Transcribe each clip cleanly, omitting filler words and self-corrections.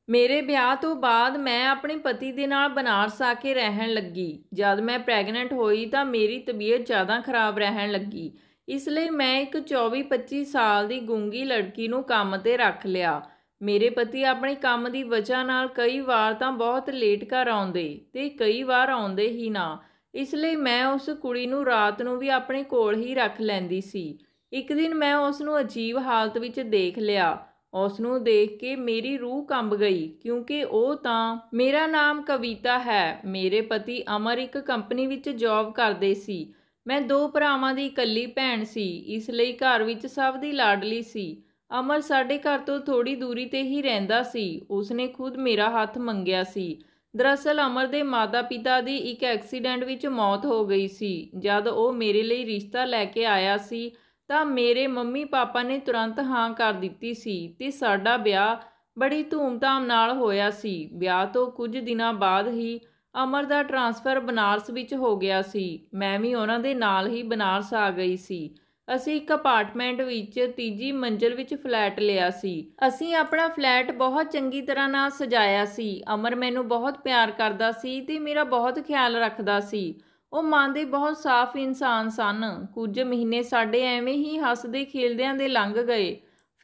ਮੇਰੇ ਵਿਆਹ ਤੋਂ ਬਾਅਦ ਮੈਂ ਆਪਣੇ ਪਤੀ ਦੇ ਨਾਲ ਬਨਾਰਸ ਆ ਕੇ ਰਹਿਣ ਲੱਗੀ। ਜਦ ਮੈਂ ਪ੍ਰੈਗਨੈਂਟ ਹੋਈ ਤਾਂ ਮੇਰੀ ਤਬੀਅਤ ਜ਼ਿਆਦਾ ਖਰਾਬ ਰਹਿਣ ਲੱਗੀ। ਇਸ ਲਈ ਮੈਂ ਇੱਕ 24-25 ਸਾਲ ਦੀ ਗੂੰਗੀ ਲੜਕੀ ਨੂੰ ਕੰਮ ਤੇ ਰੱਖ ਲਿਆ। ਮੇਰੇ ਪਤੀ ਆਪਣੀ ਕੰਮ ਦੀ ਵਜ੍ਹਾ ਨਾਲ ਕਈ ਵਾਰ ਤਾਂ ਬਹੁਤ ਲੇਟ ਘਰ ਆਉਂਦੇ ਤੇ ਕਈ ਵਾਰ ਆਉਂਦੇ ਹੀ ਨਾ। ਇਸ ਲਈ ਮੈਂ ਉਸ ਕੁੜੀ ਨੂੰ ਰਾਤ ਨੂੰ ਵੀ ਆਪਣੇ ਕੋਲ ਹੀ ਰੱਖ ਲੈਂਦੀ ਸੀ। ਇੱਕ ਦਿਨ ਮੈਂ ਉਸ ਨੂੰ ਅਜੀਬ ਹਾਲਤ ਵਿੱਚ ਦੇਖ ਲਿਆ। ਉਸ ਨੂੰ ਦੇਖ ਕੇ ਮੇਰੀ ਰੂਹ ਕੰਬ ਗਈ, ਕਿਉਂਕਿ ਉਹ ਤਾਂ ਮੇਰਾ ਨਾਮ ਕਵਿਤਾ ਹੈ। ਮੇਰੇ ਪਤੀ ਅਮਰ ਇੱਕ ਕੰਪਨੀ ਵਿੱਚ ਜੌਬ ਕਰਦੇ ਸੀ। ਮੈਂ 2 ਭਰਾਵਾਂ ਦੀ ਇਕੱਲੀ ਭੈਣ ਸੀ, ਇਸ ਲਈ ਘਰ ਵਿੱਚ ਸਭ ਦੀ ਲਾਡਲੀ ਸੀ। ਅਮਰ ਸਾਡੇ ਘਰ ਤੋਂ ਥੋੜੀ ਦੂਰੀ ਤੇ ਹੀ ਰਹਿੰਦਾ ਸੀ। ਉਸਨੇ ਖੁਦ ਮੇਰਾ ਹੱਥ ਮੰਗਿਆ ਸੀ। ਦਰਅਸਲ ਅਮਰ ਦੇ ਮਾਤਾ-ਪਿਤਾ ਦੀ ਇੱਕ ਐਕਸੀਡੈਂਟ ਵਿੱਚ ਮੌਤ ਹੋ ਗਈ ਸੀ। ਜਦ ਉਹ ਮੇਰੇ ਲਈ ਰਿਸ਼ਤਾ ਲੈ ਕੇ ਆਇਆ ਸੀ ਤਾਂ ਮੇਰੇ ਮੰਮੀ ਪਾਪਾ ਨੇ ਤੁਰੰਤ ਹਾਂ ਕਰ ਦਿੱਤੀ ਸੀ ਤੇ ਸਾਡਾ ਵਿਆਹ ਬੜੀ ਧੂਮ-ਧਾਮ ਨਾਲ ਹੋਇਆ ਸੀ। ਵਿਆਹ ਤੋਂ ਕੁਝ ਦਿਨਾਂ ਬਾਅਦ ਹੀ ਅਮਰ ਦਾ ਟ੍ਰਾਂਸਫਰ ਬਨਾਰਸ ਵਿੱਚ ਹੋ ਗਿਆ ਸੀ। ਮੈਂ ਵੀ ਉਹਨਾਂ ਦੇ ਨਾਲ ਹੀ ਬਨਾਰਸ ਆ ਗਈ ਸੀ। ਅਸੀਂ ਇੱਕ ਅਪਾਰਟਮੈਂਟ ਵਿੱਚ 3ਜੀ ਮੰਜ਼ਿਲ ਵਿੱਚ ਫਲੈਟ ਲਿਆ ਸੀ। ਅਸੀਂ ਆਪਣਾ ਫਲੈਟ ਬਹੁਤ ਚੰਗੀ ਤਰ੍ਹਾਂ ਨਾਲ ਸਜਾਇਆ ਸੀ। ਅਮਰ ਮੈਨੂੰ ਬਹੁਤ ਪਿਆਰ ਕਰਦਾ ਸੀ ਤੇ ਮੇਰਾ ਬਹੁਤ ਖਿਆਲ ਰੱਖਦਾ ਸੀ। ਉਹ ਮਨ ਦੇ ਬਹੁਤ ਸਾਫ਼ ਇਨਸਾਨ ਸਨ। ਕੁਝ ਮਹੀਨੇ ਸਾਡੇ ਐਵੇਂ ਹੀ ਹੱਸਦੇ ਖੇਲਦਿਆਂ ਦੇ ਲੰਘ ਗਏ।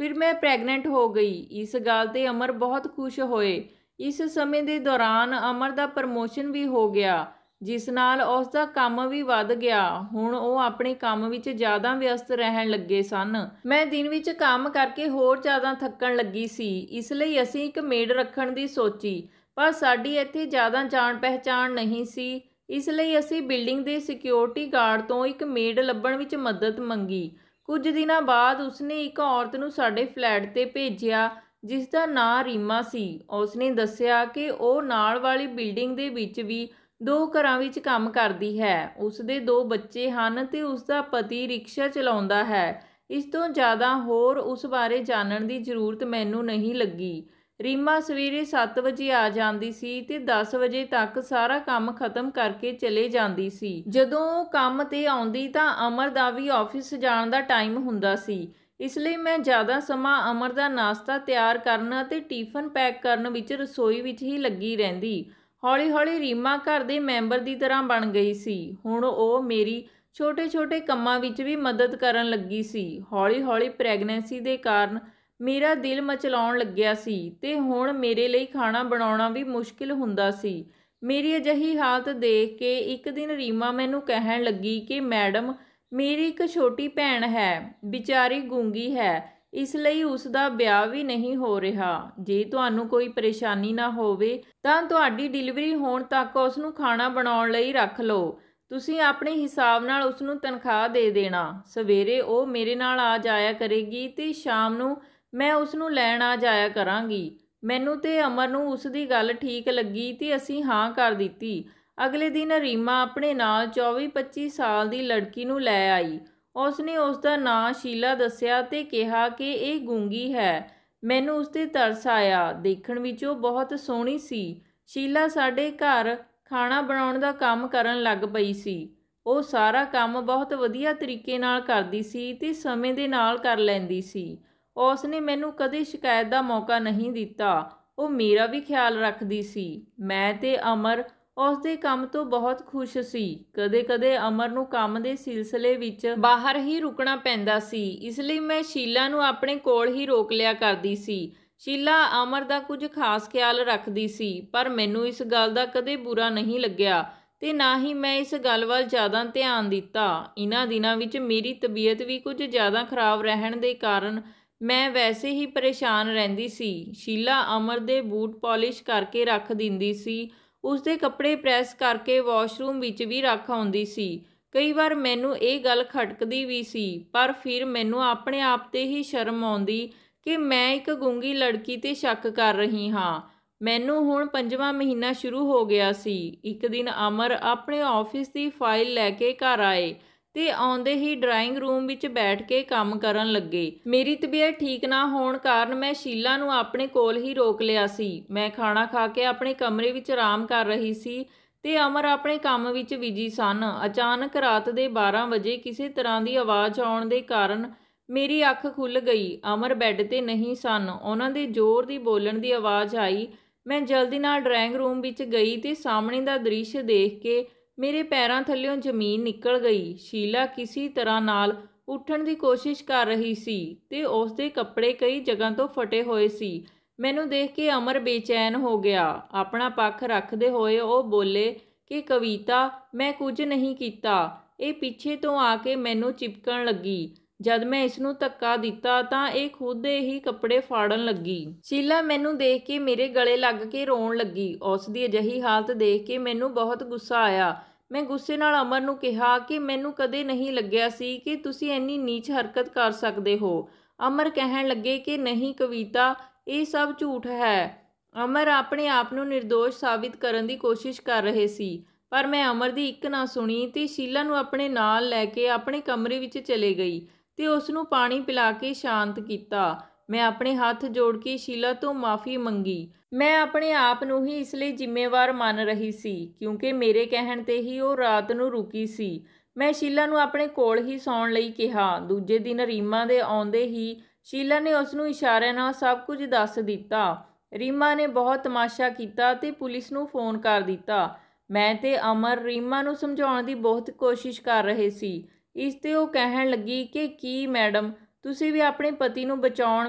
ਫਿਰ ਮੈਂ ਪ੍ਰੈਗਨੈਂਟ ਹੋ ਗਈ। ਇਸ ਗੱਲ 'ਤੇ ਅਮਰ ਬਹੁਤ ਖੁਸ਼ ਹੋਏ। ਇਸ ਸਮੇਂ ਦੇ ਦੌਰਾਨ ਅਮਰ ਦਾ ਪ੍ਰਮੋਸ਼ਨ ਵੀ ਹੋ ਗਿਆ, ਜਿਸ ਨਾਲ ਉਸ ਦਾ ਕੰਮ ਵੀ ਵੱਧ ਗਿਆ। ਹੁਣ ਉਹ ਆਪਣੇ ਕੰਮ ਵਿੱਚ ਜ਼ਿਆਦਾ ਵਿਅਸਤ ਰਹਿਣ ਲੱਗੇ ਸਨ। ਮੈਂ ਦਿਨ ਵਿੱਚ ਕੰਮ ਕਰਕੇ ਹੋਰ ਜ਼ਿਆਦਾ ਥੱਕਣ ਲੱਗੀ ਸੀ। ਇਸ ਲਈ ਅਸੀਂ ਇੱਕ ਮੇਡ ਰੱਖਣ ਦੀ ਸੋਚੀ, ਪਰ ਸਾਡੀ ਇੱਥੇ ਜ਼ਿਆਦਾ ਜਾਣ ਪਹਿਚਾਣ ਨਹੀਂ ਸੀ। ਇਸ ਲਈ ਅਸੀਂ ਬਿਲਡਿੰਗ ਦੇ ਸਿਕਿਉਰਿਟੀ ਗਾਰਡ ਤੋਂ ਇੱਕ ਮੇਡ ਲੱਭਣ ਵਿੱਚ ਮਦਦ ਮੰਗੀ। ਕੁਝ ਦਿਨਾਂ ਬਾਅਦ ਉਸਨੇ ਇੱਕ ਔਰਤ ਨੂੰ ਸਾਡੇ ਫਲੈਟ 'ਤੇ ਭੇਜਿਆ, ਜਿਸ ਦਾ ਨਾਂ ਰੀਮਾ ਸੀ। ਉਸਨੇ ਦੱਸਿਆ ਕਿ ਉਹ ਨਾਲ ਵਾਲੀ ਬਿਲਡਿੰਗ ਦੇ ਵਿੱਚ ਵੀ 2 ਘਰਾਂ ਵਿੱਚ ਕੰਮ ਕਰਦੀ ਹੈ। ਉਸਦੇ 2 ਬੱਚੇ ਹਨ ਤੇ ਉਸਦਾ ਪਤੀ ਰਿਕਸ਼ਾ ਚਲਾਉਂਦਾ ਹੈ। ਇਸ ਤੋਂ ਜ਼ਿਆਦਾ ਹੋਰ ਉਸ ਬਾਰੇ ਜਾਣਨ ਦੀ ਜ਼ਰੂਰਤ ਮੈਨੂੰ ਨਹੀਂ ਲੱਗੀ। ਰੀਮਾ ਸਵੇਰੇ 7 ਵਜੇ ਆ ਜਾਂਦੀ ਸੀ ਤੇ 10 ਵਜੇ ਤੱਕ ਸਾਰਾ ਕੰਮ ਖਤਮ ਕਰਕੇ ਚਲੇ ਜਾਂਦੀ ਸੀ। ਜਦੋਂ ਉਹ ਕੰਮ ਤੇ ਆਉਂਦੀ ਤਾਂ ਅਮਰ ਦਾ ਵੀ ਆਫਿਸ ਜਾਣ ਦਾ ਟਾਈਮ ਹੁੰਦਾ ਸੀ। ਇਸ ਲਈ ਮੈਂ ਜ਼ਿਆਦਾ ਸਮਾਂ ਅਮਰ ਦਾ ਨਾਸ਼ਤਾ ਤਿਆਰ ਕਰਨ ਅਤੇ ਟਿਫਨ ਪੈਕ ਕਰਨ ਵਿੱਚ ਰਸੋਈ ਵਿੱਚ ਹੀ ਲੱਗੀ ਰਹਿੰਦੀ। ਹੌਲੀ-ਹੌਲੀ ਰੀਮਾ ਘਰ ਦੇ ਮੈਂਬਰ ਦੀ ਤਰ੍ਹਾਂ ਬਣ ਗਈ ਸੀ। ਹੁਣ ਉਹ ਮੇਰੀ ਛੋਟੇ-ਛੋਟੇ ਕੰਮਾਂ ਵਿੱਚ ਵੀ ਮਦਦ ਕਰਨ ਲੱਗੀ ਸੀ। ਹੌਲੀ-ਹੌਲੀ ਪ੍ਰੈਗਨੈਂਸੀ ਦੇ ਕਾਰਨ ਮੇਰਾ ਦਿਲ ਮਚਲਾਉਣ ਲੱਗਿਆ ਸੀ ਤੇ ਹੁਣ ਮੇਰੇ ਲਈ ਖਾਣਾ ਬਣਾਉਣਾ ਵੀ ਮੁਸ਼ਕਿਲ ਹੁੰਦਾ ਸੀ। ਮੇਰੀ ਅਜਿਹੀ ਹਾਲਤ ਦੇਖ ਕੇ ਇੱਕ ਦਿਨ ਰੀਮਾ ਮੈਨੂੰ ਕਹਿਣ ਲੱਗੀ ਕਿ ਮੈਡਮ, ਮੇਰੀ ਇੱਕ ਛੋਟੀ ਭੈਣ ਹੈ, ਵਿਚਾਰੀ ਗੂੰਗੀ ਹੈ, ਇਸ ਲਈ ਉਸ ਦਾ ਵਿਆਹ ਵੀ ਨਹੀਂ ਹੋ ਰਿਹਾ। ਜੇ ਤੁਹਾਨੂੰ ਕੋਈ ਪਰੇਸ਼ਾਨੀ ਨਾ ਹੋਵੇ ਤਾਂ ਤੁਹਾਡੀ ਡਿਲੀਵਰੀ ਹੋਣ ਤੱਕ ਉਸ ਨੂੰ ਖਾਣਾ ਬਣਾਉਣ ਲਈ ਰੱਖ ਲਓ। ਤੁਸੀਂ ਆਪਣੇ ਹਿਸਾਬ ਨਾਲ ਉਸ ਨੂੰ ਤਨਖਾਹ ਦੇ ਦੇਣਾ। ਸਵੇਰੇ ਉਹ ਮੇਰੇ ਨਾਲ ਆ ਜਾਇਆ ਕਰੇਗੀ ਤੇ ਸ਼ਾਮ ਨੂੰ ਮੈਂ ਉਸ ਨੂੰ ਲੈਣ ਆ ਜਾਇਆ ਕਰਾਂਗੀ। ਮੈਨੂੰ ਤੇ ਅਮਰ ਨੂੰ ਉਸ ਦੀ ਗੱਲ ਠੀਕ ਲੱਗੀ ਤੇ ਅਸੀਂ ਹਾਂ ਕਰ ਦਿੱਤੀ। ਅਗਲੇ ਦਿਨ ਰੀਮਾ ਆਪਣੇ ਨਾਲ 24-25 ਸਾਲ ਦੀ ਲੜਕੀ ਨੂੰ ਲੈ ਆਈ। ਉਸਨੇ ਉਸ ਦਾ ਨਾਂ ਸ਼ੀਲਾ ਦੱਸਿਆ ਤੇ ਕਿਹਾ ਕਿ ਇਹ ਗੂੰਗੀ ਹੈ। ਮੈਨੂੰ ਉਸ 'ਤੇ ਤਰਸ ਆਇਆ। ਦੇਖਣ ਵਿੱਚ ਉਹ ਬਹੁਤ ਸੋਹਣੀ ਸੀ। ਸ਼ੀਲਾ ਸਾਡੇ ਘਰ ਖਾਣਾ ਬਣਾਉਣ ਦਾ ਕੰਮ ਕਰਨ ਲੱਗ ਪਈ ਸੀ। ਉਹ ਸਾਰਾ ਕੰਮ ਬਹੁਤ ਵਧੀਆ ਤਰੀਕੇ ਨਾਲ ਕਰਦੀ ਸੀ ਤੇ ਸਮੇਂ ਦੇ ਨਾਲ ਕਰ ਲੈਂਦੀ ਸੀ। ਉਸ ਨੇ ਮੈਨੂੰ ਕਦੇ ਸ਼ਿਕਾਇਤ ਦਾ ਮੌਕਾ ਨਹੀਂ ਦਿੱਤਾ। ਉਹ ਮੇਰਾ ਵੀ ਖਿਆਲ ਰੱਖਦੀ ਸੀ। ਮੈਂ ਤੇ ਅਮਰ ਉਸ ਦੇ ਕੰਮ ਤੋਂ ਬਹੁਤ ਖੁਸ਼ ਸੀ। ਕਦੇ-ਕਦੇ ਅਮਰ ਨੂੰ ਕੰਮ ਦੇ ਸਿਲਸਿਲੇ ਵਿੱਚ ਬਾਹਰ ਹੀ ਰੁਕਣਾ ਪੈਂਦਾ ਸੀ, ਇਸ ਲਈ ਮੈਂ ਸ਼ੀਲਾ ਨੂੰ ਆਪਣੇ ਕੋਲ ਹੀ ਰੋਕ ਲਿਆ ਕਰਦੀ ਸੀ। ਸ਼ੀਲਾ ਅਮਰ ਦਾ ਕੁਝ ਖਾਸ ਖਿਆਲ ਰੱਖਦੀ ਸੀ, ਪਰ ਮੈਨੂੰ ਇਸ ਗੱਲ ਦਾ ਕਦੇ ਬੁਰਾ ਨਹੀਂ ਲੱਗਿਆ ਤੇ ਨਾ ਹੀ ਮੈਂ ਇਸ ਗੱਲ ਵੱਲ ਜ਼ਿਆਦਾ ਧਿਆਨ ਦਿੱਤਾ। ਇਹਨਾਂ ਦਿਨਾਂ ਵਿੱਚ ਮੇਰੀ ਤਬੀਅਤ ਵੀ ਕੁਝ ਜ਼ਿਆਦਾ ਖਰਾਬ ਰਹਿਣ ਦੇ ਕਾਰਨ ਮੈਂ ਵੈਸੇ ਹੀ ਪਰੇਸ਼ਾਨ ਰਹਿੰਦੀ ਸੀ। ਸ਼ੀਲਾ ਅਮਰ ਦੇ ਬੂਟ ਪਾਲਿਸ਼ ਕਰਕੇ ਰੱਖ ਦਿੰਦੀ ਸੀ। ਉਸਦੇ ਕੱਪੜੇ ਪ੍ਰੈਸ ਕਰਕੇ ਵਾਸ਼ਰੂਮ ਵਿੱਚ ਵੀ ਰੱਖ ਆਉਂਦੀ ਸੀ। ਕਈ ਵਾਰ ਮੈਨੂੰ ਇਹ ਗੱਲ ਖਟਕਦੀ ਵੀ ਸੀ, ਪਰ ਫਿਰ ਮੈਨੂੰ ਆਪਣੇ ਆਪ 'ਤੇ ਹੀ ਸ਼ਰਮ ਆਉਂਦੀ ਕਿ ਮੈਂ ਇੱਕ ਗੂੰਗੀ ਲੜਕੀ 'ਤੇ ਸ਼ੱਕ ਕਰ ਰਹੀ ਹਾਂ। ਮੈਨੂੰ ਹੁਣ 5ਵਾਂ ਮਹੀਨਾ ਸ਼ੁਰੂ ਹੋ ਗਿਆ ਸੀ। ਇੱਕ ਦਿਨ ਅਮਰ ਆਪਣੇ ਆਫਿਸ ਦੀ ਫਾਈਲ ਲੈ ਕੇ ਘਰ ਆਏ ਤੇ ਆਉਂਦੇ ਹੀ ਡਰਾਇੰਗ ਰੂਮ ਵਿੱਚ ਬੈਠ ਕੇ ਕੰਮ ਕਰਨ ਲੱਗੇ। ਮੇਰੀ ਤਬੀਅਤ ਠੀਕ ਨਾ ਹੋਣ ਕਾਰਨ ਮੈਂ ਸ਼ੀਲਾ ਨੂੰ ਆਪਣੇ ਕੋਲ ਹੀ ਰੋਕ ਲਿਆ ਸੀ। ਮੈਂ ਖਾਣਾ ਖਾ ਕੇ ਆਪਣੇ ਕਮਰੇ ਵਿੱਚ ਆਰਾਮ ਕਰ ਰਹੀ ਸੀ ਤੇ ਅਮਰ ਆਪਣੇ ਕੰਮ ਵਿੱਚ ਬਿਜੀ ਸਨ। ਅਚਾਨਕ ਰਾਤ ਦੇ 12 ਵਜੇ ਕਿਸੇ ਤਰ੍ਹਾਂ ਦੀ ਆਵਾਜ਼ ਆਉਣ ਦੇ ਕਾਰਨ ਮੇਰੀ ਅੱਖ ਖੁੱਲ੍ਹ ਗਈ। ਅਮਰ ਬੈੱਡ 'ਤੇ ਨਹੀਂ ਸਨ। ਉਹਨਾਂ ਦੇ ਜ਼ੋਰ ਦੀ ਬੋਲਣ ਦੀ ਆਵਾਜ਼ ਆਈ। ਮੈਂ ਜਲਦੀ ਨਾਲ ਡਰਾਇੰਗ ਰੂਮ ਵਿੱਚ ਗਈ ਤੇ ਸਾਹਮਣੇ ਦਾ ਦ੍ਰਿਸ਼ ਦੇਖ ਕੇ ਮੇਰੇ ਪੈਰਾਂ ਥੱਲਿਓਂ ਜ਼ਮੀਨ ਨਿਕਲ ਗਈ। ਸ਼ੀਲਾ ਕਿਸੇ ਤਰ੍ਹਾਂ ਨਾਲ ਉੱਠਣ ਦੀ ਕੋਸ਼ਿਸ਼ ਕਰ ਰਹੀ ਸੀ ਤੇ ਉਸ ਦੇ ਕੱਪੜੇ ਕਈ ਜਗ੍ਹਾ ਤੋਂ ਫਟੇ ਹੋਏ ਸੀ। ਮੈਨੂੰ ਦੇਖ ਕੇ ਅਮਰ ਬੇਚੈਨ ਹੋ ਗਿਆ। ਆਪਣਾ ਪੱਖ ਰੱਖਦੇ ਹੋਏ ਉਹ ਬੋਲੇ ਕਿ ਕਵਿਤਾ, ਮੈਂ ਕੁਝ ਨਹੀਂ ਕੀਤਾ। ਇਹ ਪਿੱਛੇ ਤੋਂ ਆ ਕੇ ਮੈਨੂੰ ਚਿਪਕਣ ਲੱਗੀ। ਜਦ ਮੈਂ ਇਸ ਨੂੰ ਧੱਕਾ ਦਿੱਤਾ ਤਾਂ ਇਹ ਖੁਦ ਦੇ ਹੀ ਕੱਪੜੇ ਫਾੜਨ ਲੱਗੀ। ਸ਼ੀਲਾ ਮੈਨੂੰ ਦੇਖ ਕੇ ਮੇਰੇ ਗਲੇ ਲੱਗ ਕੇ ਰੋਣ ਲੱਗੀ। ਉਸ ਦੀ ਅਜਿਹੀ ਹਾਲਤ ਦੇਖ ਕੇ ਮੈਨੂੰ ਬਹੁਤ ਗੁੱਸਾ ਆਇਆ। ਮੈਂ ਗੁੱਸੇ ਨਾਲ ਅਮਰ ਨੂੰ ਕਿਹਾ ਕਿ ਮੈਨੂੰ ਕਦੇ ਨਹੀਂ ਲੱਗਿਆ ਸੀ ਕਿ ਤੁਸੀਂ ਇੰਨੀ ਨੀਚ ਹਰਕਤ ਕਰ ਸਕਦੇ ਹੋ। ਅਮਰ ਕਹਿਣ ਲੱਗੇ ਕਿ ਨਹੀਂ ਕਵਿਤਾ, ਇਹ ਸਭ ਝੂਠ ਹੈ। ਅਮਰ ਆਪਣੇ ਆਪ ਨੂੰ ਨਿਰਦੋਸ਼ ਸਾਬਿਤ ਕਰਨ ਦੀ ਕੋਸ਼ਿਸ਼ ਕਰ ਰਹੇ ਸੀ, ਪਰ ਮੈਂ ਅਮਰ ਦੀ ਇੱਕ ਨਾ ਸੁਣੀ ਤੇ ਸ਼ੀਲਾ ਨੂੰ ਆਪਣੇ ਨਾਲ ਲੈ ਕੇ ਆਪਣੇ ਕਮਰੇ ਵਿੱਚ ਚਲੇ ਗਈ ਤੇ ਉਸ ਨੂੰ ਪਾਣੀ ਪਿਲਾ ਕੇ ਸ਼ਾਂਤ ਕੀਤਾ। ਮੈਂ ਆਪਣੇ ਹੱਥ ਜੋੜ ਕੇ ਸ਼ੀਲਾ ਤੋਂ ਮਾफ़ੀ ਮੰਗੀ। ਮੈਂ ਆਪਣੇ ਆਪ ਨੂੰ ਹੀ ਇਸ ਲਈ ਜ਼ਿੰਮੇਵਾਰ ਮੰਨ ਰਹੀ ਸੀ ਕਿਉਂਕਿ ਮੇਰੇ ਕਹਿਣ 'ਤੇ ਹੀ ਉਹ ਰਾਤ ਨੂੰ ਰੁਕੀ ਸੀ। ਮੈਂ ਸ਼ੀਲਾ ਨੂੰ ਆਪਣੇ ਕੋਲ ਹੀ ਸੌਣ ਲਈ ਕਿਹਾ। ਦੂਜੇ ਦਿਨ ਰੀਮਾ ਦੇ ਆਉਂਦੇ ਹੀ ਸ਼ੀਲਾ ਨੇ ਉਸ ਨੂੰ ਇਸ਼ਾਰਿਆਂ ਨਾਲ ਸਭ ਕੁਝ ਦੱਸ ਦਿੱਤਾ। ਰੀਮਾ ਨੇ ਬਹੁਤ ਤਮਾਸ਼ਾ ਕੀਤਾ ਤੇ ਪੁਲਿਸ ਨੂੰ ਫ਼ੋਨ ਕਰ ਦਿੱਤਾ। ਮੈਂ ਤੇ ਅਮਰ ਰੀਮਾ ਨੂੰ ਸਮਝਾਉਣ ਦੀ ਬਹੁਤ ਕੋਸ਼ਿਸ਼ ਕਰ ਰਹੇ ਸੀ। ਇਸ 'ਤੇ ਉਹ ਕਹਿਣ ਲੱਗੀ ਕਿ ਕੀ ਮੈਡਮ, ਤੁਸੀਂ ਵੀ ਆਪਣੇ ਪਤੀ ਨੂੰ ਬਚਾਉਣ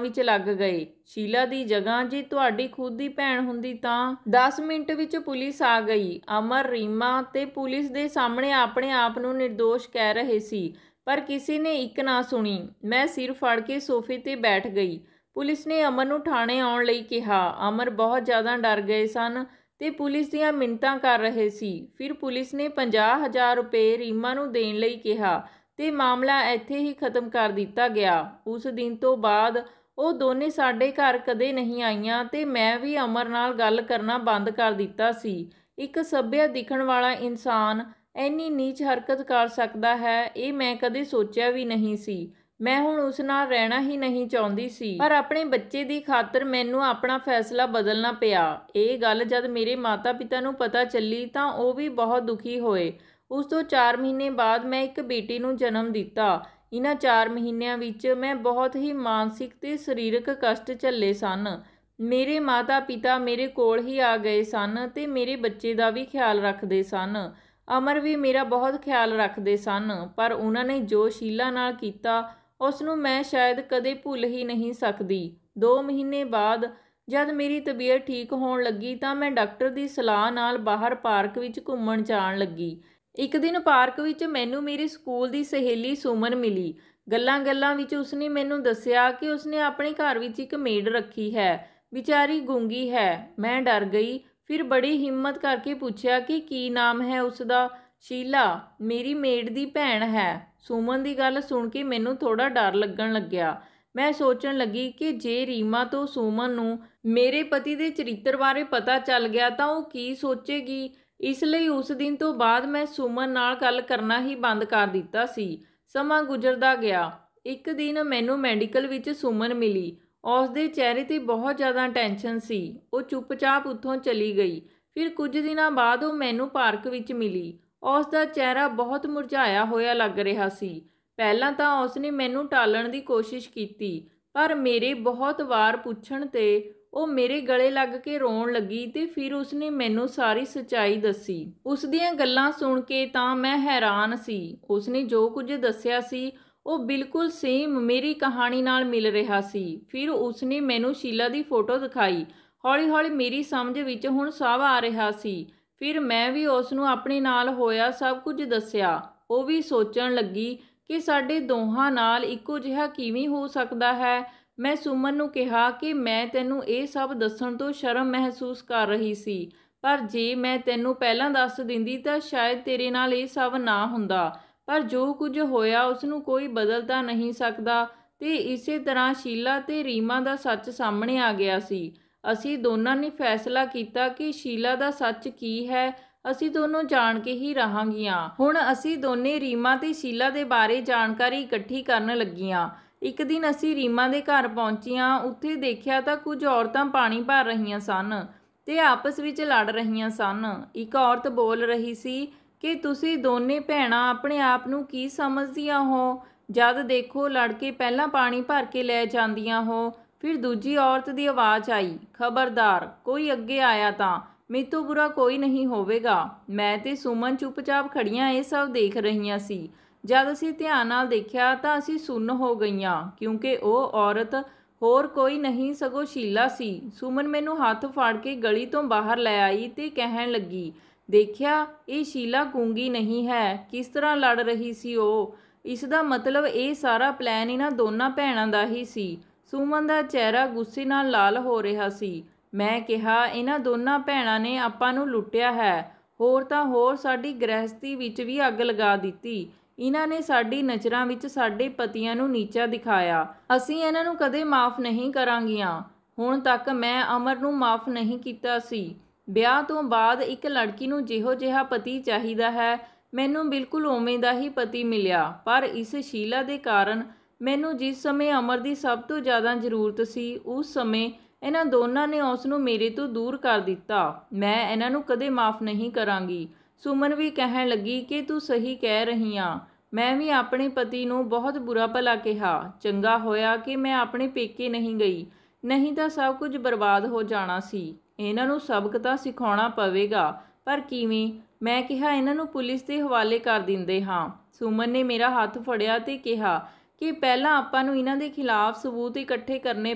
ਵਿੱਚ ਲੱਗ ਗਏ। ਸ਼ੀਲਾ ਦੀ ਜਗ੍ਹਾ ਜੇ ਤੁਹਾਡੀ ਖੁਦ ਦੀ ਭੈਣ ਹੁੰਦੀ ਤਾਂ 10 ਮਿੰਟ ਵਿੱਚ ਪੁਲਿਸ ਆ ਗਈ। ਅਮਰ ਰੀਮਾ ਤੇ ਪੁਲਿਸ ਦੇ ਸਾਹਮਣੇ ਆਪਣੇ ਆਪ ਨੂੰ ਨਿਰਦੋਸ਼ ਕਹਿ ਰਹੇ ਸੀ, ਪਰ ਕਿਸੇ ਨੇ ਇੱਕ ਨਾ ਸੁਣੀ। ਮੈਂ ਸਿਰ ਫੜ ਕੇ ਸੋਫੇ 'ਤੇ ਬੈਠ ਗਈ। ਪੁਲਿਸ ਨੇ ਅਮਰ ਨੂੰ ਥਾਣੇ ਆਉਣ ਲਈ ਕਿਹਾ। ਅਮਰ ਬਹੁਤ ਜ਼ਿਆਦਾ ਡਰ ਗਏ ਸਨ ਤੇ ਪੁਲਿਸ ਦੀਆਂ ਮਿੰਨਤਾਂ ਕਰ ਰਹੇ ਸੀ। ਫਿਰ ਪੁਲਿਸ ਨੇ 50,000 ਰੁਪਏ ਰੀਮਾ ਨੂੰ ਦੇਣ ਲਈ ਕਿਹਾ ਤੇ ਮਾਮਲਾ ਇੱਥੇ ਹੀ ਖਤਮ ਕਰ ਦਿੱਤਾ ਗਿਆ। ਉਸ ਦਿਨ ਤੋਂ ਬਾਅਦ ਉਹ ਦੋਨੇ ਸਾਡੇ ਘਰ ਕਦੇ ਨਹੀਂ ਆਈਆਂ ਤੇ ਮੈਂ ਵੀ ਅਮਰ ਨਾਲ ਗੱਲ ਕਰਨਾ ਬੰਦ ਕਰ ਦਿੱਤਾ ਸੀ। ਇੱਕ ਸੱਭਿਅ ਦਿਖਣ ਵਾਲਾ ਇਨਸਾਨ ਇੰਨੀ ਨੀਚ ਹਰਕਤ ਕਰ ਸਕਦਾ ਹੈ, ਇਹ ਮੈਂ ਕਦੇ ਸੋਚਿਆ ਵੀ ਨਹੀਂ ਸੀ। ਮੈਂ ਹੁਣ ਉਸ ਨਾਲ ਰਹਿਣਾ ਹੀ ਨਹੀਂ ਚਾਹੁੰਦੀ ਸੀ, ਪਰ ਆਪਣੇ ਬੱਚੇ ਦੀ ਖਾਤਰ ਮੈਨੂੰ ਆਪਣਾ ਫੈਸਲਾ ਬਦਲਣਾ ਪਿਆ। ਇਹ ਗੱਲ ਜਦ ਮੇਰੇ ਮਾਤਾ-ਪਿਤਾ ਨੂੰ ਪਤਾ ਚੱਲੀ ਤਾਂ ਉਹ ਵੀ ਬਹੁਤ ਦੁਖੀ ਹੋਏ। ਉਸ ਤੋਂ 4 ਮਹੀਨੇ ਬਾਅਦ ਮੈਂ ਇੱਕ ਬੇਟੀ ਨੂੰ ਜਨਮ ਦਿੱਤਾ। ਇਹਨਾਂ 4 ਮਹੀਨਿਆਂ ਵਿੱਚ ਮੈਂ ਬਹੁਤ ਹੀ ਮਾਨਸਿਕ ਤੇ ਸਰੀਰਕ ਕਸ਼ਟ ਝੱਲੇ ਸਨ। ਮੇਰੇ ਮਾਤਾ-ਪਿਤਾ ਮੇਰੇ ਕੋਲ ਹੀ ਆ ਗਏ ਸਨ ਤੇ ਮੇਰੇ ਬੱਚੇ ਦਾ ਵੀ ਖਿਆਲ ਰੱਖਦੇ ਸਨ। ਅਮਰ ਵੀ ਮੇਰਾ ਬਹੁਤ ਖਿਆਲ ਰੱਖਦੇ ਸਨ, ਪਰ ਉਹਨਾਂ ਨੇ ਜੋ ਸ਼ੀਲਾ ਨਾਲ ਕੀਤਾ ਉਸ ਨੂੰ ਮੈਂ ਸ਼ਾਇਦ ਕਦੇ ਭੁੱਲ ਹੀ ਨਹੀਂ ਸਕਦੀ। 2 ਮਹੀਨੇ ਬਾਅਦ ਜਦ ਮੇਰੀ ਤਬੀਅਤ ਠੀਕ ਹੋਣ ਲੱਗੀ ਤਾਂ ਮੈਂ ਡਾਕਟਰ ਦੀ ਸਲਾਹ ਨਾਲ ਬਾਹਰ ਪਾਰਕ ਵਿੱਚ ਘੁੰਮਣ ਜਾਣ ਲੱਗੀ। ਇੱਕ ਦਿਨ ਪਾਰਕ ਵਿੱਚ ਮੈਨੂੰ ਮੇਰੀ ਸਕੂਲ ਦੀ ਸਹੇਲੀ ਸੁਮਨ ਮਿਲੀ। ਗੱਲਾਂ-ਗੱਲਾਂ ਵਿੱਚ ਉਸਨੇ ਮੈਨੂੰ ਦੱਸਿਆ ਕਿ ਉਸਨੇ ਆਪਣੇ ਘਰ ਵਿੱਚ ਇੱਕ ਮੇਡ ਰੱਖੀ ਹੈ। ਵਿਚਾਰੀ ਗੂੰਗੀ ਹੈ। ਮੈਂ ਡਰ ਗਈ। ਫਿਰ ਬੜੀ ਹਿੰਮਤ ਕਰਕੇ ਪੁੱਛਿਆ ਕਿ ਕੀ ਨਾਮ ਹੈ ਉਸਦਾ। ਸ਼ੀਲਾ, ਮੇਰੀ ਮੇਡ ਦੀ ਭੈਣ ਹੈ। ਸੁਮਨ ਦੀ ਗੱਲ ਸੁਣ ਕੇ ਮੈਨੂੰ ਥੋੜਾ ਡਰ ਲੱਗਣ ਲੱਗਿਆ। ਮੈਂ ਸੋਚਣ ਲੱਗੀ ਕਿ ਜੇ ਰੀਮਾ ਤੋਂ ਸੁਮਨ ਨੂੰ ਮੇਰੇ ਪਤੀ ਦੇ ਚਰਿੱਤਰ ਬਾਰੇ ਪਤਾ ਚੱਲ ਗਿਆ ਤਾਂ ਉਹ ਕੀ ਸੋਚੇਗੀ। ਇਸ ਲਈ ਉਸ ਦਿਨ ਤੋਂ ਬਾਅਦ ਮੈਂ ਸੁਮਨ ਨਾਲ ਗੱਲ ਕਰਨਾ ਹੀ ਬੰਦ ਕਰ ਦਿੱਤਾ ਸੀ। ਸਮਾਂ ਗੁਜ਼ਰਦਾ ਗਿਆ। ਇੱਕ ਦਿਨ ਮੈਨੂੰ ਮੈਡੀਕਲ ਵਿੱਚ ਸੁਮਨ ਮਿਲੀ। ਉਸ ਦੇ ਚਿਹਰੇ 'ਤੇ ਬਹੁਤ ਜ਼ਿਆਦਾ ਟੈਨਸ਼ਨ ਸੀ। ਉਹ ਚੁੱਪਚਾਪ ਉੱਥੋਂ ਚਲੀ ਗਈ। ਫਿਰ ਕੁਝ ਦਿਨਾਂ ਬਾਅਦ ਉਹ ਮੈਨੂੰ ਪਾਰਕ ਵਿੱਚ ਮਿਲੀ। ਉਸ ਦਾ ਚਿਹਰਾ ਬਹੁਤ ਮੁਰਝਾਇਆ ਹੋਇਆ ਲੱਗ ਰਿਹਾ ਸੀ। ਪਹਿਲਾਂ ਤਾਂ ਉਸਨੇ ਮੈਨੂੰ ਟਾਲਣ ਦੀ ਕੋਸ਼ਿਸ਼ ਕੀਤੀ, ਪਰ ਮੇਰੇ ਬਹੁਤ ਵਾਰ ਪੁੱਛਣ 'ਤੇ ਉਹ ਮੇਰੇ ਗਲੇ ਲੱਗ ਕੇ ਰੋਣ ਲੱਗੀ ਤੇ ਫਿਰ ਉਸਨੇ ਮੈਨੂੰ ਸਾਰੀ ਸੱਚਾਈ ਦੱਸੀ। ਉਸ ਦੀਆਂ ਗੱਲਾਂ ਸੁਣ ਕੇ ਤਾਂ ਮੈਂ ਹੈਰਾਨ ਸੀ। ਉਸਨੇ ਜੋ ਕੁਝ ਦੱਸਿਆ ਸੀ ਉਹ ਬਿਲਕੁਲ ਸੇਮ ਮੇਰੀ ਕਹਾਣੀ ਨਾਲ ਮਿਲ ਰਿਹਾ ਸੀ। ਫਿਰ ਉਸਨੇ ਮੈਨੂੰ ਸ਼ੀਲਾ ਦੀ ਫੋਟੋ ਦਿਖਾਈ। ਹੌਲੀ-ਹੌਲੀ ਮੇਰੀ ਸਮਝ ਵਿੱਚ ਹੁਣ ਸਭ ਆ ਰਿਹਾ ਸੀ। ਫਿਰ ਮੈਂ ਵੀ ਉਸ ਨੂੰ ਆਪਣੇ ਨਾਲ ਹੋਇਆ ਸਭ ਕੁਝ ਦੱਸਿਆ। ਉਹ ਵੀ ਸੋਚਣ ਲੱਗੀ ਕਿ ਸਾਡੇ ਦੋਹਾਂ ਨਾਲ ਇੱਕੋ ਜਿਹਾ ਕਿਵੇਂ ਹੋ ਸਕਦਾ ਹੈ। ਮੈਂ ਸੁਮਨ ਨੂੰ ਕਿਹਾ ਕਿ ਮੈਂ ਤੈਨੂੰ ਇਹ ਸਭ ਦੱਸਣ ਤੋਂ ਸ਼ਰਮ ਮਹਿਸੂਸ ਕਰ ਰਹੀ ਸੀ, ਪਰ ਜੇ ਮੈਂ ਤੈਨੂੰ ਪਹਿਲਾਂ ਦੱਸ ਦਿੰਦੀ ਤਾਂ ਸ਼ਾਇਦ ਤੇਰੇ ਨਾਲ ਇਹ ਸਭ ਨਾ ਹੁੰਦਾ। ਪਰ ਜੋ ਕੁਝ ਹੋਇਆ ਉਸ ਨੂੰ ਕੋਈ ਬਦਲ ਤਾਂ ਨਹੀਂ ਸਕਦਾ ਤੇ ਇਸੇ ਤਰ੍ਹਾਂ ਸ਼ੀਲਾ ਤੇ ਰੀਮਾ ਦਾ ਸੱਚ ਸਾਹਮਣੇ ਆ ਗਿਆ ਸੀ। ਅਸੀਂ ਦੋਨਾਂ ਨੇ ਫੈਸਲਾ ਕੀਤਾ ਕਿ ਸ਼ੀਲਾ ਦਾ ਸੱਚ ਕੀ ਹੈ ਅਸੀਂ ਦੋਨੋਂ ਜਾਣ ਕੇ ਹੀ ਰਹਾਂਗੀਆਂ। ਹੁਣ ਅਸੀਂ ਦੋਨੇ ਰੀਮਾ ਤੇ ਸ਼ੀਲਾ ਦੇ ਬਾਰੇ ਜਾਣਕਾਰੀ ਇਕੱਠੀ ਕਰਨ ਲੱਗੀਆਂ। ਇੱਕ ਦਿਨ ਅਸੀਂ ਰੀਮਾ ਦੇ ਘਰ ਪਹੁੰਚੀਆਂ। ਉੱਥੇ ਦੇਖਿਆ ਤਾਂ ਕੁਝ ਔਰਤਾਂ ਪਾਣੀ ਭਰ ਰਹੀਆਂ ਸਨ ਤੇ ਆਪਸ ਵਿੱਚ ਲੜ ਰਹੀਆਂ ਸਨ। ਇੱਕ ਔਰਤ ਬੋਲ ਰਹੀ ਸੀ ਕਿ ਤੁਸੀਂ ਦੋਨੇ ਭੈਣਾਂ ਆਪਣੇ ਆਪ ਨੂੰ ਕੀ ਸਮਝਦੀਆਂ ਹੋ। ਜਦ ਦੇਖੋ ਲੜਕੇ ਪਹਿਲਾਂ ਪਾਣੀ ਭਰ ਕੇ ਲੈ ਜਾਂਦੀਆਂ ਹੋ। ਫਿਰ ਦੂਜੀ ਔਰਤ ਦੀ ਆਵਾਜ਼ ਆਈ, ਖਬਰਦਾਰ ਕੋਈ ਅੱਗੇ ਆਇਆ ਤਾਂ ਮੇਰੇ ਤੋਂ ਬੁਰਾ ਕੋਈ ਨਹੀਂ ਹੋਵੇਗਾ। ਮੈਂ ਤੇ ਸੁਮਨ ਚੁੱਪਚਾਪ ਖੜੀਆਂ ਇਹ ਸਭ ਦੇਖ ਰਹੀਆਂ ਸੀ। ਜਦ ਅਸੀਂ ਧਿਆਨ ਨਾਲ ਦੇਖਿਆ ਤਾਂ ਅਸੀਂ ਸੁੰਨ ਹੋ ਗਈਆਂ, ਕਿਉਂਕਿ ਉਹ ਔਰਤ ਹੋਰ ਕੋਈ ਨਹੀਂ ਸਗੋਂ ਸ਼ੀਲਾ ਸੀ। ਸੁਮਨ ਮੈਨੂੰ ਹੱਥ ਫੜ ਕੇ ਗਲੀ ਤੋਂ ਬਾਹਰ ਲੈ ਆਈ ਤੇ ਕਹਿਣ ਲੱਗੀ, ਦੇਖਿਆ ਇਹ ਸ਼ੀਲਾ ਗੂੰਗੀ ਨਹੀਂ ਹੈ, ਕਿਸ ਤਰ੍ਹਾਂ ਲੜ ਰਹੀ ਸੀ ਉਹ। ਇਸ ਦਾ ਮਤਲਬ ਇਹ ਸਾਰਾ ਪਲਾਨ ਇਹਨਾਂ ਦੋਨਾਂ ਭੈਣਾਂ ਦਾ ਹੀ ਸੀ। ਸੁਮਨ ਦਾ ਚਿਹਰਾ ਗੁੱਸੇ ਨਾਲ ਲਾਲ ਹੋ ਰਿਹਾ ਸੀ। ਮੈਂ ਕਿਹਾ, ਇਹਨਾਂ ਦੋਨਾਂ ਭੈਣਾਂ ਨੇ ਆਪਾਂ ਨੂੰ ਲੁੱਟਿਆ ਹੈ, ਹੋਰ ਤਾਂ ਹੋਰ ਸਾਡੀ ਗ੍ਰਹਿਸਤੀ ਵਿੱਚ ਵੀ ਅੱਗ ਲਗਾ ਦਿੱਤੀ। ਇਹਨਾਂ ਨੇ ਸਾਡੀ ਨਜ਼ਰਾਂ ਵਿੱਚ ਸਾਡੇ ਪਤੀਆਂ ਨੂੰ ਨੀਚਾ ਦਿਖਾਇਆ। ਅਸੀਂ ਇਹਨਾਂ ਨੂੰ ਕਦੇ ਮਾफ़ ਨਹੀਂ ਕਰਾਂਗੀਆਂ। ਹੁਣ ਤੱਕ ਮੈਂ ਅਮਰ ਨੂੰ ਮਾफ़ ਨਹੀਂ ਕੀਤਾ ਸੀ। ਵਿਆਹ ਤੋਂ ਬਾਅਦ ਇੱਕ ਲੜਕੀ ਨੂੰ ਜਿਹੋ ਜਿਹਾ ਪਤੀ ਚਾਹੀਦਾ ਹੈ, ਮੈਨੂੰ ਬਿਲਕੁਲ ਉਵੇਂ ਦਾ ਹੀ ਪਤੀ ਮਿਲਿਆ। ਪਰ ਇਸ ਸ਼ੀਲਾ ਦੇ ਕਾਰਨ ਮੈਨੂੰ ਜਿਸ ਸਮੇਂ ਅਮਰ ਦੀ ਸਭ ਤੋਂ ਜ਼ਿਆਦਾ ਜ਼ਰੂਰਤ ਸੀ, ਉਸ ਸਮੇਂ ਇਹਨਾਂ ਦੋਨਾਂ ਨੇ ਉਸ ਨੂੰ ਮੇਰੇ ਤੋਂ ਦੂਰ ਕਰ ਦਿੱਤਾ। ਮੈਂ ਇਹਨਾਂ ਨੂੰ ਕਦੇ ਮਾफ़ ਨਹੀਂ ਕਰਾਂਗੀ। ਸੁਮਨ ਵੀ ਕਹਿਣ ਲੱਗੀ ਕਿ ਤੂੰ ਸਹੀ ਕਹਿ ਰਹੀ ਆਂ। ਮੈਂ ਵੀ ਆਪਣੇ ਪਤੀ ਨੂੰ ਬਹੁਤ ਬੁਰਾ ਭਲਾ ਕਿਹਾ। ਚੰਗਾ ਹੋਇਆ ਕਿ ਮੈਂ ਆਪਣੇ ਪੇਕੇ ਨਹੀਂ ਗਈ, ਨਹੀਂ ਤਾਂ ਸਭ ਕੁਝ ਬਰਬਾਦ ਹੋ ਜਾਣਾ ਸੀ। ਇਹਨਾਂ ਨੂੰ ਸਬਕ ਤਾਂ ਸਿਖਾਉਣਾ ਪਵੇਗਾ, ਪਰ ਕਿਵੇਂ? ਮੈਂ ਕਿਹਾ, ਇਹਨਾਂ ਨੂੰ ਪੁਲਿਸ ਦੇ ਹਵਾਲੇ ਕਰ ਦਿੰਦੇ ਹਾਂ। ਸੁਮਨ ਨੇ ਮੇਰਾ ਹੱਥ ਫੜਿਆ ਤੇ ਕਿਹਾ ਕਿ ਪਹਿਲਾਂ ਆਪਾਂ ਨੂੰ ਇਹਨਾਂ ਦੇ ਖਿਲਾਫ ਸਬੂਤ ਇਕੱਠੇ ਕਰਨੇ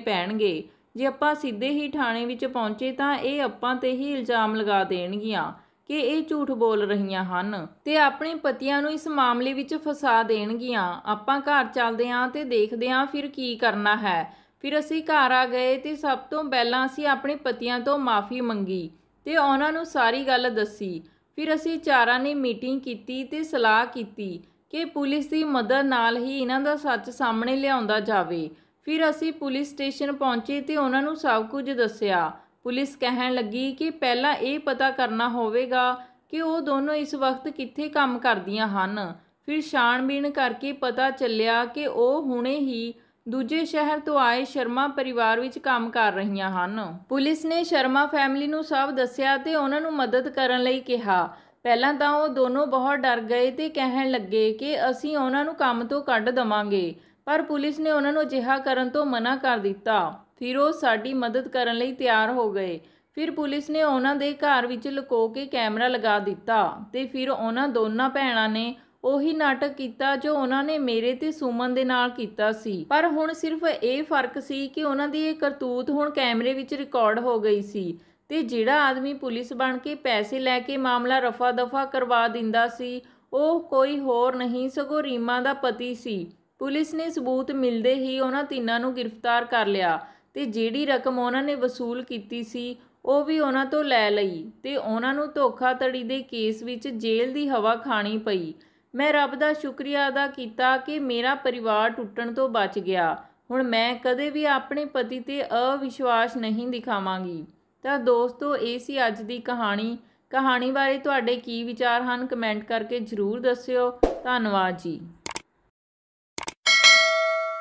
ਪੈਣਗੇ। ਜੇ ਆਪਾਂ ਸਿੱਧੇ ਹੀ ਥਾਣੇ ਵਿੱਚ ਪਹੁੰਚੇ ਤਾਂ ਇਹ ਆਪਾਂ ਤੇ ਹੀ ਇਲਜ਼ਾਮ ਲਗਾ ਦੇਣਗੀਆਂ ਕਿ ਇਹ ਝੂਠ ਬੋਲ ਰਹੀਆਂ ਹਨ ਤੇ ਆਪਣੇ ਪਤੀਆਂ ਨੂੰ ਇਸ ਮਾਮਲੇ ਵਿੱਚ ਫਸਾ ਦੇਣਗੀਆਂ। ਆਪਾਂ ਘਰ ਚੱਲਦੇ ਹਾਂ ਤੇ ਦੇਖਦੇ ਹਾਂ ਫਿਰ ਕੀ ਕਰਨਾ ਹੈ। ਫਿਰ ਅਸੀਂ ਘਰ ਆ ਗਏ ਤੇ ਸਭ ਤੋਂ ਪਹਿਲਾਂ ਅਸੀਂ ਆਪਣੇ ਪਤੀਆਂ ਤੋਂ ਮਾफ़ੀ ਮੰਗੀ ਤੇ ਉਹਨਾਂ ਨੂੰ ਸਾਰੀ ਗੱਲ ਦੱਸੀ। ਫਿਰ ਅਸੀਂ ਚਾਰਾਂ ਨੇ ਮੀਟਿੰਗ ਕੀਤੀ ਤੇ ਸਲਾਹ ਕੀਤੀ ਕਿ ਪੁਲਿਸ ਦੀ ਮਦਦ ਨਾਲ ਹੀ ਇਹਨਾਂ ਦਾ ਸੱਚ ਸਾਹਮਣੇ ਲਿਆਉਂਦਾ ਜਾਵੇ। ਫਿਰ ਅਸੀਂ ਪੁਲਿਸ ਸਟੇਸ਼ਨ ਪਹੁੰਚੇ ਤੇ ਉਹਨਾਂ ਨੂੰ ਸਭ ਕੁਝ ਦੱਸਿਆ। ਪੁਲਿਸ ਕਹਿਣ ਲੱਗੀ ਕਿ ਪਹਿਲਾਂ ਇਹ ਪਤਾ ਕਰਨਾ ਹੋਵੇਗਾ ਕਿ ਉਹ ਦੋਨੋਂ ਇਸ ਵਕਤ ਕਿੱਥੇ ਕੰਮ ਕਰਦੀਆਂ ਹਨ। ਫਿਰ ਛਾਣਬੀਣ ਕਰਕੇ ਪਤਾ ਚੱਲਿਆ ਕਿ ਉਹ ਹੁਣੇ ਹੀ ਦੂਜੇ ਸ਼ਹਿਰ ਤੋਂ ਆਏ ਸ਼ਰਮਾ ਪਰਿਵਾਰ ਵਿੱਚ ਕੰਮ ਕਰ ਰਹੀਆਂ ਹਨ। ਪੁਲਿਸ ਨੇ ਸ਼ਰਮਾ ਫੈਮਿਲੀ ਨੂੰ ਸਭ ਦੱਸਿਆ ਤੇ ਉਹਨਾਂ ਨੂੰ ਮਦਦ ਕਰਨ ਲਈ ਕਿਹਾ। ਪਹਿਲਾਂ ਤਾਂ ਉਹ ਦੋਨੋਂ ਬਹੁਤ ਡਰ ਗਏ ਤੇ ਕਹਿਣ ਲੱਗੇ ਕਿ ਅਸੀਂ ਉਹਨਾਂ ਨੂੰ ਕੰਮ ਤੋਂ ਕੱਢ ਦੇਵਾਂਗੇ, ਪਰ ਪੁਲਿਸ ਨੇ ਉਹਨਾਂ ਨੂੰ ਅਜਿਹਾ ਕਰਨ ਤੋਂ ਮਨਾ ਕਰ ਦਿੱਤਾ। ਫਿਰ ਉਹ ਸਾਡੀ ਮਦਦ ਕਰਨ ਲਈ ਤਿਆਰ ਹੋ ਗਏ। ਫਿਰ ਪੁਲਿਸ ਨੇ ਉਹਨਾਂ ਦੇ ਘਰ ਵਿੱਚ ਲੁਕੋ ਕੇ ਕੈਮਰਾ ਲਗਾ ਦਿੱਤਾ ਤੇ ਫਿਰ ਉਹਨਾਂ ਦੋਨਾਂ ਭੈਣਾਂ ਨੇ ਉਹੀ ਨਾਟਕ ਕੀਤਾ ਜੋ ਉਹਨਾਂ ਨੇ ਮੇਰੇ ਤੇ ਸੁਮਨ ਦੇ ਨਾਲ ਕੀਤਾ ਸੀ। ਪਰ ਹੁਣ ਸਿਰਫ ਇਹ ਫਰਕ ਸੀ ਕਿ ਉਹਨਾਂ ਦੀ ਇਹ ਕਰਤੂਤ ਹੁਣ ਕੈਮਰੇ ਵਿੱਚ ਰਿਕਾਰਡ ਹੋ ਗਈ ਸੀ ਤੇ ਜਿਹੜਾ ਆਦਮੀ ਪੁਲਿਸ ਬਣ ਕੇ ਪੈਸੇ ਲੈ ਕੇ ਮਾਮਲਾ ਰਫਾ ਦਫਾ ਕਰਵਾ ਦਿੰਦਾ ਸੀ, ਉਹ ਕੋਈ ਹੋਰ ਨਹੀਂ ਸਗੋਂ ਰੀਮਾ ਦਾ ਪਤੀ ਸੀ। ਪੁਲਿਸ ਨੇ ਸਬੂਤ ਮਿਲਦੇ ਹੀ ਉਹਨਾਂ ਤਿੰਨਾਂ ਨੂੰ ਗ੍ਰਿਫਤਾਰ ਕਰ ਲਿਆ ਤੇ ਜਿਹੜੀ ਰਕਮ ਉਹਨਾਂ ਨੇ ਵਸੂਲ ਕੀਤੀ ਸੀ ਉਹ ਵੀ ਉਹਨਾਂ ਤੋਂ ਲੈ ਲਈ ਤੇ ਉਹਨਾਂ ਨੂੰ ਧੋਖਾਧੜੀ ਦੇ ਕੇਸ ਵਿੱਚ ਜੇਲ੍ਹ ਦੀ ਹਵਾ ਖਾਣੀ ਪਈ। ਮੈਂ ਰੱਬ ਦਾ ਸ਼ੁਕਰੀਆ ਅਦਾ ਕੀਤਾ ਕਿ ਮੇਰਾ ਪਰਿਵਾਰ ਟੁੱਟਣ ਤੋਂ ਬਚ ਗਿਆ। ਹੁਣ ਮੈਂ ਕਦੇ ਵੀ ਆਪਣੇ ਪਤੀ ਤੇ ਅਵਿਸ਼ਵਾਸ ਨਹੀਂ ਦਿਖਾਵਾਂਗੀ। ਤਾਂ ਦੋਸਤੋ, ਇਹ ਸੀ ਅੱਜ ਦੀ ਕਹਾਣੀ ਬਾਰੇ ਤੁਹਾਡੇ ਕੀ ਵਿਚਾਰ ਹਨ, ਕਮੈਂਟ ਕਰਕੇ ਜ਼ਰੂਰ ਦੱਸਿਓ। ਧੰਨਵਾਦ ਜੀ।